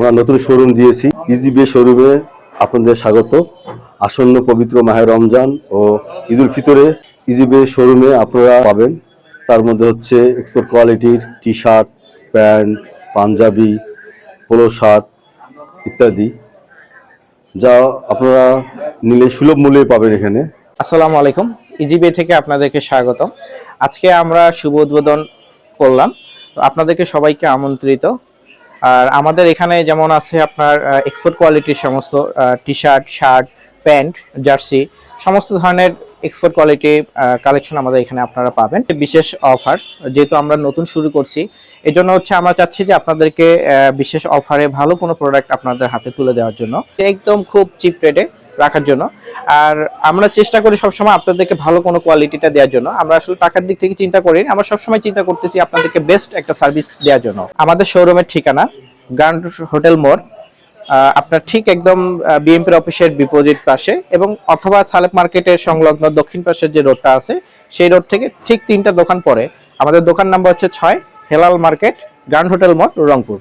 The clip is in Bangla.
আমরা নতুন শোরুম দিয়েছি ইজিবে শোরুমে আপনাদের স্বাগত। আসন্ন পবিত্র মাহে রমজান ও ঈদুল ফিতরে ইজিবে শোরুমে আপনারা পাবেন। তার মধ্যে হচ্ছে এক্সপোর্ট কোয়ালিটির T shirt, pant, panjabi, polo shirt ইত্যাদি, যা আপনারা নিলে সুলভ মূল্যে পাবেন এখানে। আসসালামু আলাইকুম, ইজিবে থেকে আপনাদেরকে স্বাগতম। আজকে আমরা শুভ উদ্বোধন করলাম, তো আপনাদেরকে সবাইকে আমন্ত্রিত। আর আমাদের এখানে যেমন আছে আপনার এক্সপোর্ট কোয়ালিটির সমস্ত T shirt, shirt, pant, jersey, সমস্ত ধরনের এক্সপোর্ট কোয়ালিটি কালেকশন আমাদের এখানে আপনারা পাবেন। বিশেষ অফার, যেহেতু আমরা নতুন শুরু করছি, এজন্য হচ্ছে আমরা চাচ্ছি যে আপনাদেরকে বিশেষ অফারে ভালো কোনো প্রোডাক্ট আপনাদের হাতে তুলে দেওয়ার জন্য, একদম খুব চিপ রেটে রাখার জন্য। আর আমরা চেষ্টা করি সবসময় আপনাদেরকে ভালো কোনো কোয়ালিটিটা দেওয়ার জন্য। আমরা আসলে টাকার দিক থেকে চিন্তা করি, আমরা সবসময় চিন্তা করতেছি আপনাদেরকে বেস্ট একটা সার্ভিস দেওয়ার জন্য। আমাদের শোরুমের ঠিকানা গ্র্যান্ড হোটেল মোড়, আপনার ঠিক একদম বিএমপির অফিসের বিপরীত পাশে, এবং অথবা সালেক মার্কেটের সংলগ্ন দক্ষিণ পাশের যে রোডটা আছে সেই রোড থেকে ঠিক 3টা দোকান পরে আমাদের দোকান নাম্বার হচ্ছে 6, হেলাল মার্কেট, গ্র্যান্ড হোটেল মোড়, রংপুর।